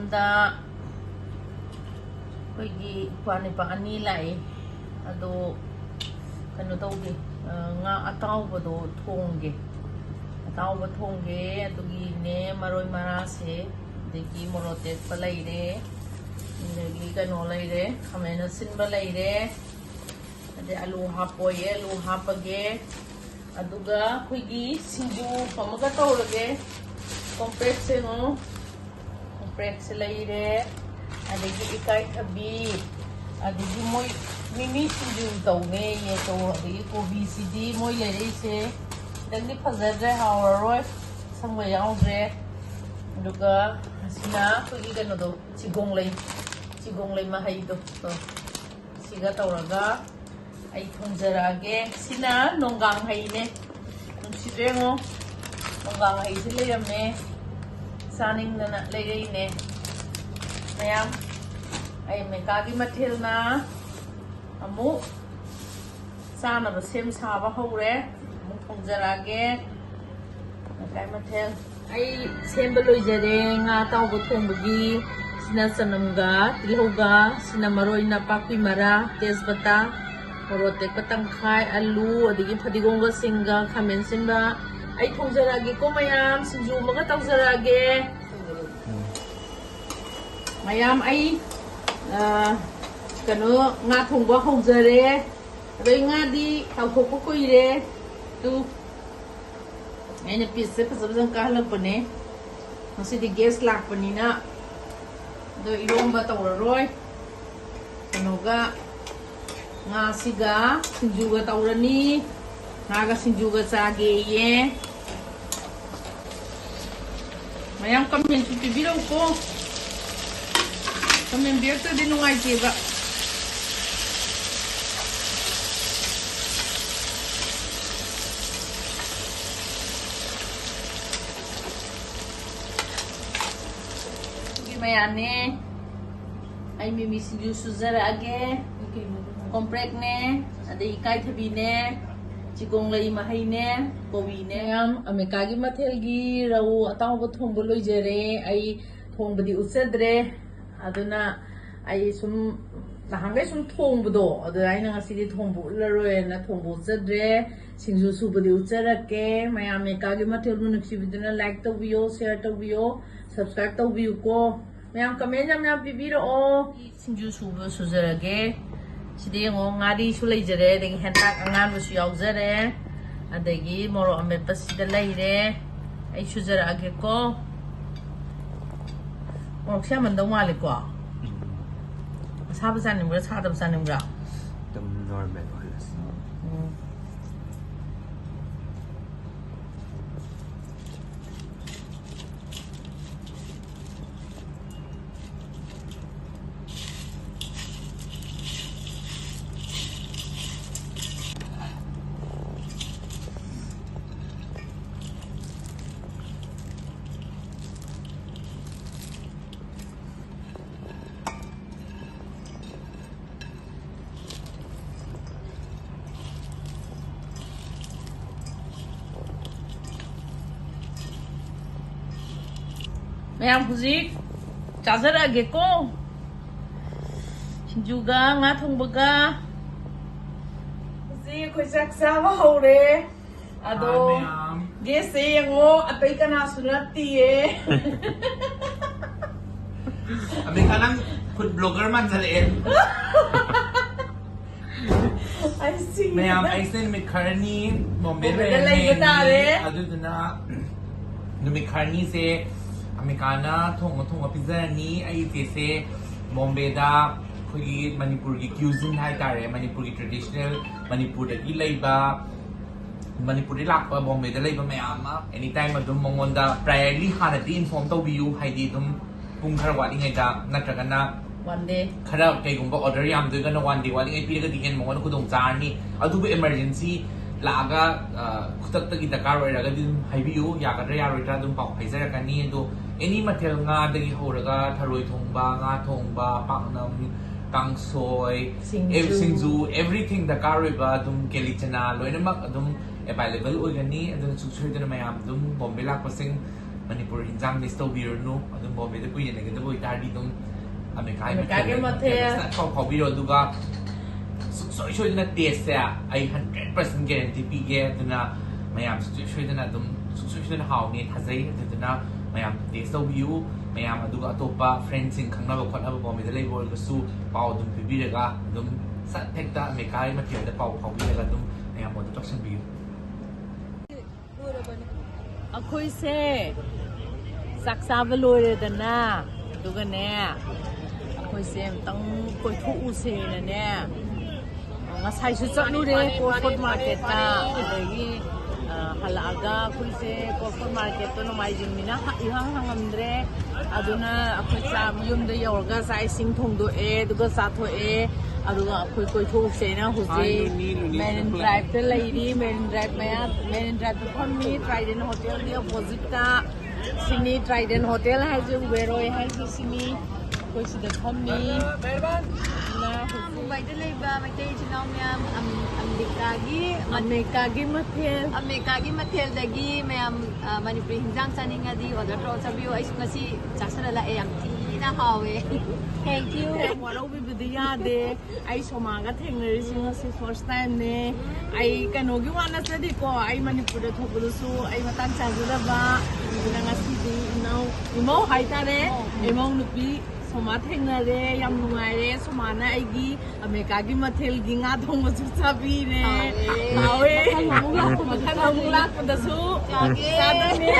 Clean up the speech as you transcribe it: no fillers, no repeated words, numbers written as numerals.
ꯌꯨꯝꯗ ꯑꯩꯈꯣꯏꯒꯤ ꯏꯄꯥ ꯑꯅꯤ ꯂꯥꯛꯑꯦ ꯑꯗꯣ ꯀꯩꯅꯣ ꯇꯧꯒꯦ ꯉꯥ ꯑꯇꯥꯎꯕꯗꯣ ꯊꯣꯡꯒꯦ ꯑꯗꯨꯒꯤꯅꯦ ꯃꯔꯣꯏ ꯃꯔꯥꯁꯦ ꯑꯗꯒꯤ ꯃꯣꯔꯣꯛ ꯇꯦꯛꯄ ꯂꯩꯔꯦ ꯑꯗꯒꯤ ꯀꯩꯅꯣ ꯂꯩꯔꯦ ꯈꯥꯃꯦꯟ ꯑꯁꯤꯟꯕ ꯂꯩꯔꯦ ꯑꯗꯩ ꯑꯂꯨ ꯍꯥꯞꯄꯣꯌꯦ ꯑꯂꯨ ꯍꯥꯞꯄꯒꯦ ꯑꯗꯨꯒ ꯑꯩꯈꯣꯏꯒꯤ ꯁꯤꯡꯖꯨ ꯑꯃꯒ ꯇꯧꯔꯒꯦ ꯀꯣꯝꯄ꯭ꯔꯦꯛꯁꯦ ꯀꯣꯝꯄ꯭ꯔꯦꯛꯁꯦ ꯂꯩꯔꯦ ꯑꯗꯒꯤ ꯏꯀꯥꯏꯊꯕꯤ ꯑꯗꯒꯤ ꯃꯣꯏ ꯃꯤꯃꯤ ꯁꯤꯡꯖꯨ ꯇꯧꯅꯦꯌꯦ ꯑꯗꯒꯤ ꯀꯣꯕꯤꯁꯤꯗꯤ ꯃꯣꯏ ꯂꯩꯔꯛꯏꯁꯦ ꯈꯤꯇꯪꯗꯤ ꯐꯖꯗ꯭ꯔꯦ ꯍꯥꯎꯔꯔꯣꯏ ꯁꯪꯕ ꯌꯥꯎꯗ꯭ꯔꯦ ꯑꯗꯨꯒ ꯑꯁꯤꯅ ꯑꯩꯈꯣꯏꯒꯤ ꯀꯩꯅꯣꯗꯣ ꯆꯤꯒꯣꯡꯂꯩ ꯃꯍꯩꯗꯣ ꯁꯤꯒ ꯇꯧꯔꯒ ꯑꯩ ꯊꯣꯡꯖꯔꯛꯑꯒꯦ ꯁꯤꯅ ꯅꯣꯡꯒꯥꯡ ꯍꯩꯅꯦ ꯅꯨꯡꯁꯤꯗ꯭ꯔꯦ ꯌꯦꯡꯉꯣ ꯅꯣꯡꯒꯥꯡ ꯍꯩꯁꯦ ꯂꯩꯔꯝꯃꯦ ꯆꯥꯅꯤꯡꯗꯅ ꯂꯩꯔꯛꯏꯅꯦ ꯃꯌꯥꯝ ꯑꯩ ꯃꯦꯀꯥꯒꯤ ꯃꯊꯦꯜꯅ ꯑꯃꯨꯛ ꯆꯥꯅꯕ ꯁꯦꯝ ꯁꯥꯕ ꯍꯧꯔꯦ ꯑꯃꯨꯛ ꯊꯣꯡꯖꯔꯛꯑꯒꯦ ꯃꯦꯀꯥꯒꯤ ꯃꯊꯦꯜ ꯑꯩ ꯁꯦꯝꯕ ꯂꯣꯏꯖꯔꯦ ꯉꯥ ꯑꯇꯥꯎꯕ ꯊꯣꯡꯕꯒꯤ sina sanamga, tilhoga, sina maroy na pakwi mara, tezbata, morote patangkhay, alu, adigi padigongga singa, kamen sinba. Ay thongjarage ko mayam, sinju maga tawjarage. Mayam ay kano nga thongba hawjare. Adoy nga di tawthokpa kuire. Tu ayna pisse pasabjang kahalagpane. Masi di gas lakpanina. Do iromba tawraroy. Kanoga nga siga sinjuga tawrani. Naga sinjuga sage ye. Mayam kamen pipibiraw ko. Kamen biyakta din nungay tiba. Mayane ay mimi sinju suzarage comprek ne ade ikai thabi ne chigonglai mahai ne kowi ne am amekagi mathelgi rau atawba thongbo loijare ai thongbadi utsadre aduna ai sum nahangai sum thongbodo adu aina ngasidi thongbo ularoi na thongbo utsadre sinju subadi utsarake mayam mekagi mathelbu nuksibiduna like tawbiyo share tawbiyo subscribe tawbiyo ko mayam comment yam pibiro o sinju suba suzarage sidi ngo ngari su leijare degi hentak angan bu su yaujare adagi moro ametpa sida leire ai suzarage ko morok sia mandang male ko sabu sanimra sadam sanimra dum normal holas mayam huzik chazarage ko sinjuga nga thongbaga huzik khoi sak saba hore ado gese ngo atai kana sunati e abi kanang food blogger man salen I see mayam I send me karni Mumbai aduduna numi karni se Americana thong pizza ni ai se Bombay da khoi Manipur ki cuisine hai tare Manipur ki traditional Manipur da ilaiba Manipur ri lakpa Bombay da laiba mayam anytime adum mongonda priorly hana di inform to biu hai di dum pung khara wali ngai da natragana one day khara kai gumba order yam du gana one day wali ngai pi ga di hen mongon khudong charni adu bu emergency laga khutak ta gi dakar oi raga dim haibiu ya gadra ya roitra dum pau haizara kani do any mathel nga dagi horaga tharoi thongba nga thongba paknam kangsoy singju everything dakar oi ba dum kelichana loinamak adum available oi gani adum chuchoi dana mayam dum Bombay lak pasing Manipur hinjang miss tawbirnu adum Bombay da kuyen legada boi tardi dum America mathel kau biro duga so na taste ya I 100% guarantee pige duna mayam so na dum so na how ni thazai duna mayam taste tawbiu mayam aduga atopa friends sing khangna ba khotna ba Bombay da lei bol ga su pau dum pibiraga dum sa thekta America mathel da pau biraga dum mayam mod toxin biu akhoi se saksa ba loiredana duga ne akhoi se tang koi thu u se na ne ngasai su chanu re Court market ta adagi halaga akhoi se Court market to no mai jingmina ihang hangamdre aduna akhoi cham yum da yorga sai sing thong do e duga sa tho e aduga akhoi koi thu se na huji Marine Drive te lady Marine Drive maya Marine Drive to phami Trident Hotel the opposite ta sini Trident Hotel hai ju beroi hai ju sini koi sida phami na Mumbai da leba maitei chinau myam America gi mathel dagi mayam Manipuri hinjang chaningadi order tro chabiu ai ngasi chasala la e yam thina hawe thank you warau bi bidiya de ai somaga thengnari singa se first time ne ai kanogi wana sadi ko ai Manipur da thobulu su ai matan chajula ba ina ngasi di imau haitare imau nupi soma thengnare yam nungaire somana aigi America gi mathel gi nga thong su chabi ne hawe makhan amula ko da su Chage.